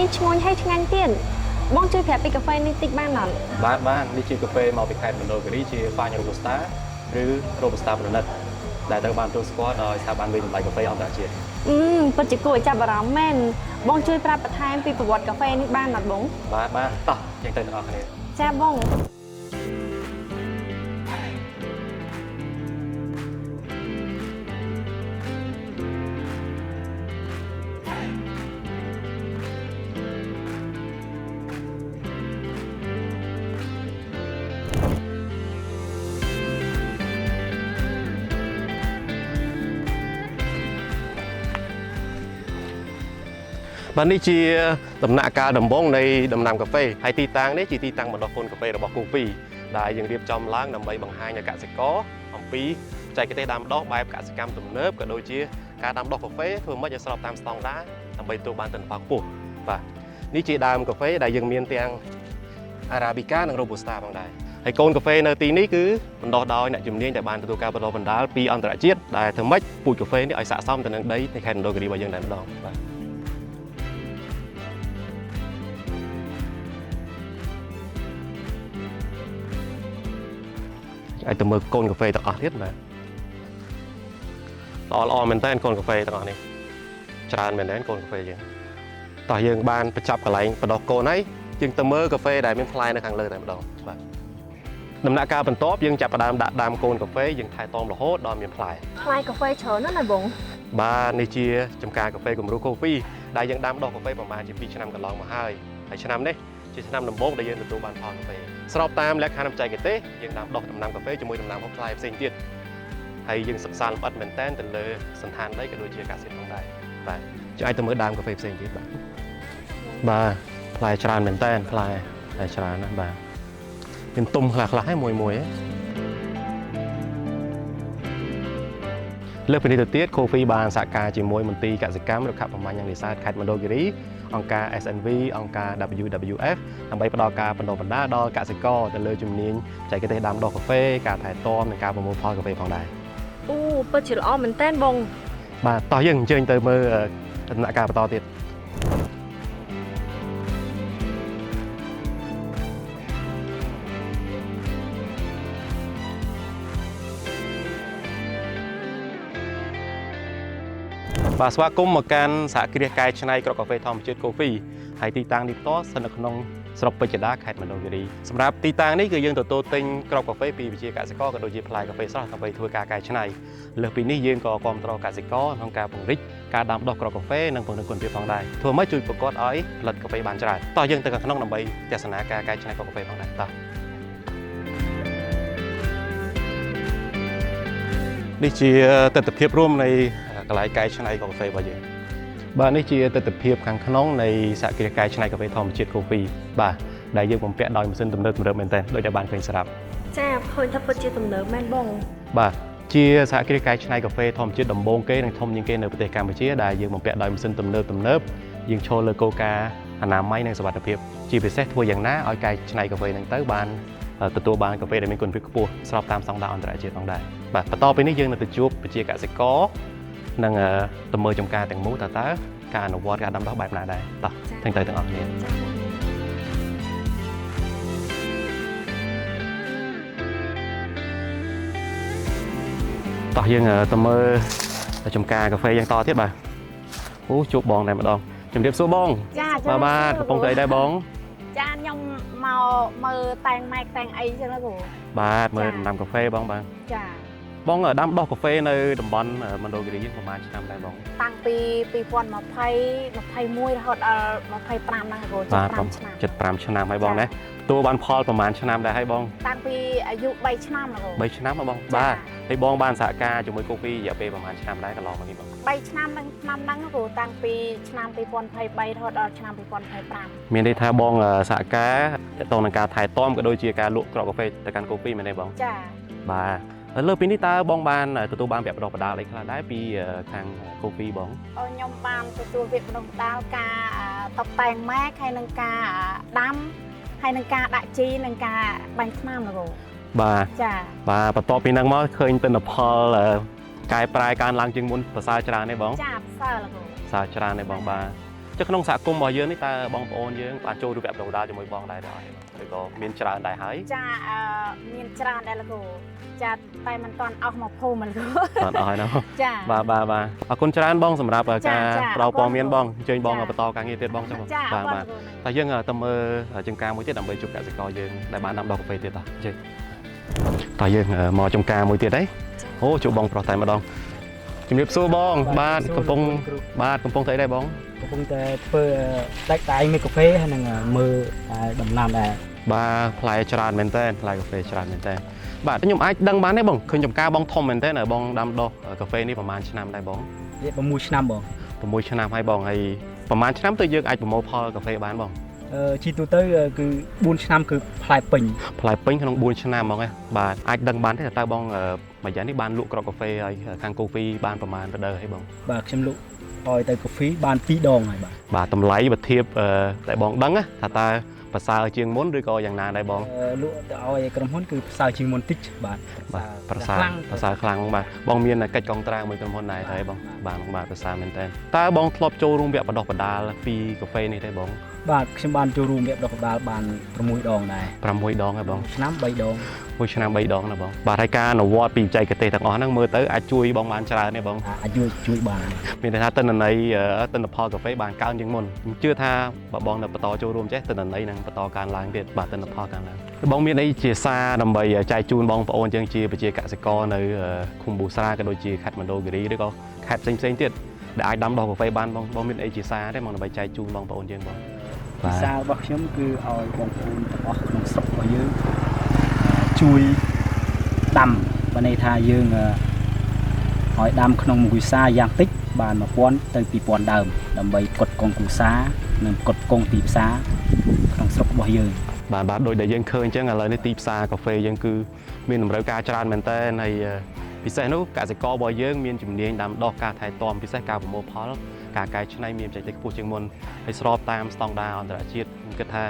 មានឈ្មោះឲ្យឆ្ងាញ់ទៀតបងជួយប្រាប់ពីកាហ្វេនេះតិចបានអត់បាននេះជាកាហ្វេមកពីខេត្តមណ្ឌលគិរីជា Fine Robusta ឬ Robusta ប្រណិតដែលត្រូវបានទទួលស្គាល់ដោយស្ថាប័នវិនិច្ឆ័យកាហ្វេអន្តរជាតិពិតជាគួរឲ្យចាប់អារម្មណ៍មែនបងជួយប្រាប់បន្ថែមពីប្រវត្តិកាហ្វេនេះបានអត់បងបានតោះយើងទៅទាំងអស់គ្នាចាបងបាទនេះជាដំណាក់កាលដំបូងនៃដំណាំកាហ្វេហើយទីតាំងនេះជាទីតាំងបណ្ដុះកូនកាហ្វេរបស់គូពីដែលយើងរៀបចំឡើងដើម្បីបង្ហាញដល់កសិករអំពីបច្ចេកទេសដាំដុះបែបកសិកម្មទំនើបក៏ដូចជាការដាំដុះកាហ្វេធ្វើម៉េចឲ្យស្របតាមស្តង់ដារដើម្បីទទួលបានទិន្នផលខ្ពស់បាទនេះជាដើមកាហ្វេដែលយើងមានទាំង Arabica និង Robusta ផងដែរហើយកូនកាហ្វេនៅទីនេះគឺបណ្ដុះដោយអ្នកជំនាញដែលបានទទួលការបណ្ដុះបណ្ដាលពីអន្តរជាតិដែលធ្វើម៉េចពូជកាហ្វេនេះឲ្យស័ក្តិសមទៅនឹងដីនៃខេត្តមណ្ឌលគិរីរបស់យើងតែម្ដងបាទឲ្យទៅមើលកូនកាហ្វេទាំងអស់ទៀតបាទល្អមែនតើកូនកាហ្វេទាំងអស់នេះច្រើនមែនតើកូនកាហ្វេយើងតោះយើងបានបញ្ចប់កន្លែងបដោះកូនហើយយើងទៅមើលកាហ្វេដែលមានផ្លែនៅខាងលើតែម្ដងបាទដំណាក់កាលបន្ទាប់យើងចាប់ផ្ដើមដាក់ដើមកូនកាហ្វេយើងថែទាំរហូតដល់មានផ្លែកាហ្វេច្រើនណាស់ណាបងបាទនេះជាចំការកាហ្វេគំរូ Coffee ដែលយើងដាំដុះកាហ្វេប្រហែលជា2ឆ្នាំកន្លងមកហើយឆ្នាំនេះជាឆ្នាំដំបូងដែលយើងទទួលបានផលកាហ្វេស្របតាមលក្ខខណ្ឌបច្ចេកទេសយើងដាំដុះដំណាំកាហ្វេជាមួយដំណាំហូបផ្លែផ្សេងទៀតហើយយើងសិក្សាលម្អិតមែនតែនទៅលើសន្តានដីក៏ដូចជាកសិកម្មផងដែរបាទជួយឲ្យទៅមើលដើមកាហ្វេផ្សេងទៀតបាទផ្លែច្រើនមែនតែនផ្លែច្រើនណាស់បាទមានទុំខ្លះហើយមួយលើសពីនេះទៅទៀត Coffee បានសហការជាមួយមន្ទីរកសិកម្មរុក្ខាប្រមាញ់និងនេសាទខេត្តមណ្ឌលគិរីអង្គការ SNV អង្គការ WWF ដើម្បីផ្ដល់ការបណ្ដុះបណ្ដាលដល់កសិករទៅលើជំនាញបច្ចេកទេសដាំដុះកាហ្វេការថែទាំនិងការប្រមូលផលកាហ្វេផងដែរពិតជាល្អមែនតើបងបាទតោះយើងអញ្ជើញទៅមើលដំណាក់កាលបន្តទៀតបាទស្វាគមន៍មកកាន់សហគ្រាសកែច្នៃគ្រាប់កាហ្វេធម្មជាតិ Coffee ហើយទីតាំងនេះផ្ទាល់ស្ថិតនៅក្នុងស្រុកពេជ្រតាខេត្តមណ្ឌលគិរីសម្រាប់ទីតាំងនេះគឺយើងទទួលទិញគ្រាប់កាហ្វេពីវិជាកសិករក៏ដូចជាផ្លែកាហ្វេស្រស់ដើម្បីធ្វើការកែច្នៃលើសពីនេះយើងក៏គាំទ្រកសិករក្នុងការពង្រីកការដាំដុះគ្រាប់កាហ្វេនិងពង្រឹងគុណភាពផងដែរធ្វើម៉េចជួយប្រកបឲ្យផលិតកាហ្វេបានច្រើនតោះយើងទៅខាងក្នុងដើម្បីទស្សនាការកែច្នៃគ្រាប់កាហ្វេផងដែរតោះនេះជាទស្សនវិជ្ជារួមនៃកន្លែងកែច្នៃកាហ្វេរបស់យើងបាទនេះជាទស្សនវិជ្ជាខាងក្នុងនៃសហគ្រាសកែច្នៃកាហ្វេធម្មជាតិ Coffee បាទដែលយើងបំពាក់ដោយម៉ាស៊ីនទំនើបមែនទែនដូចដែលបានឃើញស្រាប់ចាឃើញថាពិតជាទំនើបមែនបងបាទជាសហគ្រាសកែច្នៃកាហ្វេធម្មជាតិដំបូងគេនិងធំជាងគេនៅប្រទេសកម្ពុជាដែលយើងបំពាក់ដោយម៉ាស៊ីនទំនើបយើងឈរលើគោលការណ៍អនាម័យនិងសុវត្ថិភាពជាពិសេសធ្វើយ៉ាងណាឲ្យកែច្នៃកាហ្វេហ្នឹងទៅបានទទួលបានកាហ្វេដែលមានគុណភាពខ្ពស់ស្របតាមស្តង់ដារអន្តរជាតិផងដែរបាទបន្តពីនេះយើងនឹងទៅជួបវិជាកសិករនិងទៅមើលចំការទាំងមូលតើការអនុវត្តការដាំដុះបែបណាដែរតោះទាំងទៅទាំងអស់គ្នាតោះយើងទៅមើលចំការកាហ្វេយ៉ាងតទៀតបាទជួបបងតែម្ដងជំរាបសួរបងចាបាទកំពុងទៅអីដែរបងចាខ្ញុំមកមើលតែងម៉ែកតែងអីចឹងណាគ្រូបាទមើលដំណាំកាហ្វេបងបាទចាបងដាំដុះកាហ្វេនៅតំបន់មណ្ឌលគិរីប្រហែលឆ្នាំដែរបងតាំងពី2020 21រហូតដល់25ហ្នឹងគ្រូ75ឆ្នាំហើយបងណាទទួលបានផលប្រហែលឆ្នាំដែរហើយបងតាំងពីអាយុ3ឆ្នាំគ្រូ3ឆ្នាំបងបាទហើយបងបានសហការជាមួយ Coffee រយៈពេលប្រហែលឆ្នាំដែរកន្លងមកនេះបង3ឆ្នាំហ្នឹងគ្រូតាំងពីឆ្នាំ2023រហូតដល់ឆ្នាំ2025មានន័យថាបងសហការទាក់ទងនឹងការថែទាំក៏ដូចជាការលក់គ្រាប់កាហ្វេទៅកាន់ Coffee មែនទេបងចាបាទលើពីនេះតើបងបានទទួលបានវគ្គបណ្ដុះបណ្ដាលអីខ្លះដែរពីខាង Coffee បងខ្ញុំបានទទួលវគ្គបណ្ដុះបណ្ដាលការតុបតែងម៉ែកហើយនឹងការដាំហើយនឹងការដាក់ជីនិងការបាញ់ថ្នាំលោកបាទចាបាទបន្ទាប់ពីហ្នឹងមកឃើញទិន្នផលកែប្រែកើនឡើងជាងមុនប្រសើរច្រើនទេបងចាប្រសើរលោកប្រសើរច្រើនទេបងបាទ ចុះក្នុងសហគមន៍របស់យើងនេះតើបងប្អូនយើងបានចូលរូបវគ្គបណ្ដុះបណ្ដាលជាមួយបងដែរទេឬក៏មានច្រើនដែរហើយ ចាមានច្រើនដែរលោកគ្រូចាតែមិនទាន់អស់មកភូមិលោកគ្រូ អត់អស់ហើយណា ចា បាទអរគុណច្រើនបងសម្រាប់ការផ្ដល់ព័ត៌មានបងអញ្ជើញបងបន្តការងារទៀតបងចឹង ចា បាទតែយើងទៅមើលចំការមួយទៀតដើម្បីជួបកសិករយើងដែលបានដាំដុះកាហ្វេទៀតតើជិះតើយើងមកចំការមួយទៀតហីអូជួបបងប្រុសតែម្ដងជំរាបសួរបងបាទកំពុងទៅអីដែរបង កំពុងតែធ្វើដាច់ដៃមេកាហ្វេហើយនឹងមើលដំណាំដែរ បាទផ្លែច្រើនមែនតើផ្លែកាហ្វេច្រើនមែនតើបាទខ្ញុំអាចដឹងបានទេបងឃើញចំការបងធំមែនតើបងដាំដុះកាហ្វេនេះប្រហែលឆ្នាំដែរបង វា6ឆ្នាំបង 6ឆ្នាំហើយបងហើយប្រហែលឆ្នាំទៅយើងអាចប្រមូលផលកាហ្វេបានបង ជីទូទៅគឺ4ឆ្នាំគឺផ្លែពេញ ផ្លែពេញក្នុង4ឆ្នាំហ្មងបាទអាចដឹងបានទេតើបងមួយយ៉ាងនេះបានលក់គ្រាប់កាហ្វេហើយខាងកូហ្វីបានប្រហែលរដូវហើយបង បាទខ្ញុំលក់ឲ្យទៅកាហ្វេបាន2ដងហើយបាទ បាទតម្លៃបើធៀបតែបងដឹងថាតើប្រសើរជាងមុនឬក៏យ៉ាងណាដែរបង លក់ទៅឲ្យក្រុមហ៊ុនគឺប្រសើរជាងមុនតិចបាទ ប្រសើរខ្លាំងបាទបងមានកិច្ចកងត្រាមួយក្រុមហ៊ុនដែរទេបងបាទប្រសើរមែនតើតើបងធ្លាប់ចូលរួមវគ្គបណ្ដុះបណ្ដាលពីកាហ្វេនេះទេបង បាទខ្ញុំបានចូលរួមវគ្គបណ្ដុះបណ្ដាលបាន6ដងដែរ 6ដងហើយបង ឆ្នាំ3ដង មួយឆ្នាំ3ដងណាបងបាទហើយការអនុវត្តពីបច្ចេកទេសទាំងអស់ហ្នឹងមើលទៅអាចជួយបងបានច្រើនទេបង អាចជួយបាន មានន័យថាទិន្នន័យទិន្នផលកាហ្វេបានកើនជាងមុនខ្ញុំជឿថាបើបងនៅបន្តចូលរួមចេះទិន្នន័យនឹងបន្តកើនឡើងទៀតបាទទិន្នផលកើនឡើងបងមានអីជាសារដើម្បីចែកជូនបងប្អូនយើងជាប្រជាកសិករនៅឃុំប៊ូស្រាក៏ដូចជាខេត្តមណ្ឌលគិរីឬក៏ខេត្តផ្សេងទៀតដែលអាចដាំដុះកាហ្វេបានបងមានអីជាសារទេបងដើម្បីចែកជូនបងប្អូនយើងបង ភាសារបស់ខ្ញុំគឺឲ្យបងប្អូនទាំងអស់ក្នុងស្រុករបស់យើងជួយដាំបើន័យថាយើងឲ្យដាំក្នុងមួយវិសាយ៉ាងតិចបាន1000ទៅ2000ដើមដើម្បីផ្គត់ផ្គង់គ្រួសារនិងផ្គត់ផ្គង់ទីផ្សារក្នុងស្រុករបស់យើង បាទដោយដែលយើងឃើញអញ្ចឹងឥឡូវនេះទីផ្សារកាហ្វេយើងគឺមានតម្រូវការច្រើនមែនតើហើយពិសេសនោះកសិកររបស់យើងមានជំនាញដាំដុះការថែទាំពិសេសការប្រមូលផលការកែច្នៃមានបច្ចេកទេសខ្ពស់ជាងមុនហើយស្របតាមស្តង់ដារអន្តរជាតិខ្ញុំគិតថា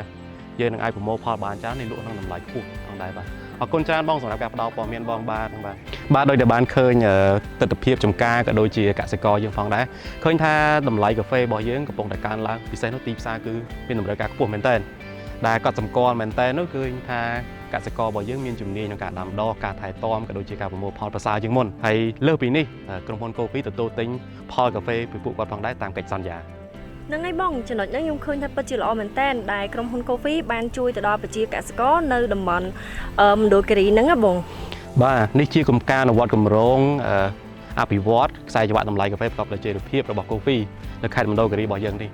យើងនឹងអាចប្រមូលផលបានច្រើននេះលក់ក្នុងតម្លៃខ្ពស់ផងដែរបាទអរគុណច្រើនបងសម្រាប់ការផ្ដល់ព័ត៌មានបងបាទដោយដែលបានឃើញទស្សនវិជ្ជាចំការក៏ដូចជាកសិករយើងផងដែរឃើញថាតម្លៃកាហ្វេរបស់យើងកំពុងតែកើនឡើងពិសេសនោះទីផ្សារគឺមានតម្រូវការខ្ពស់មែនតើដែលកត់សម្គាល់មែនតើនោះគឺថាកសិកររបស់យើងមានជំនាញក្នុងការដាំដុះការថែទាំក៏ដូចជាការប្រមូលផលប្រសើរជាងមុនហើយលើសពីនេះក្រុមហ៊ុនកូហ្វីទទួលទិញផលកាហ្វេពីពួកគាត់ផងដែរតាមកិច្ចសន្យា នឹងឯងបងចំណុចហ្នឹងខ្ញុំឃើញថាពិតជាល្អមែនតើដែលក្រុមហ៊ុនកូហ្វីបានជួយទៅដល់ប្រជាកសិករនៅតំបន់មណ្ឌលគិរីហ្នឹងណាបង បាទនេះជាគម្ការអនុវត្តគម្រោងអភិវឌ្ឍខ្សែចង្វាក់តម្លៃកាហ្វេប្រកបដោយចីរភាពរបស់កូហ្វីនៅខេត្តមណ្ឌលគិរីរបស់យើងនេះ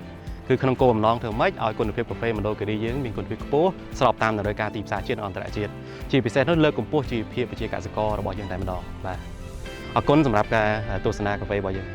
គឺក្នុងគោលបំណងធ្វើម៉េចឲ្យគុណភាពកាហ្វេមណ្ឌលគិរីយើងមានគុណភាពខ្ពស់ស្របតាមតម្រូវការទីផ្សារជាតិនិងអន្តរជាតិជាពិសេសនោះលើកកម្ពស់ជីវភាពប្រជាកសិកររបស់យើងតែម្ដងបាទអរគុណសម្រាប់ការទស្សនាកាហ្វេរបស់យើង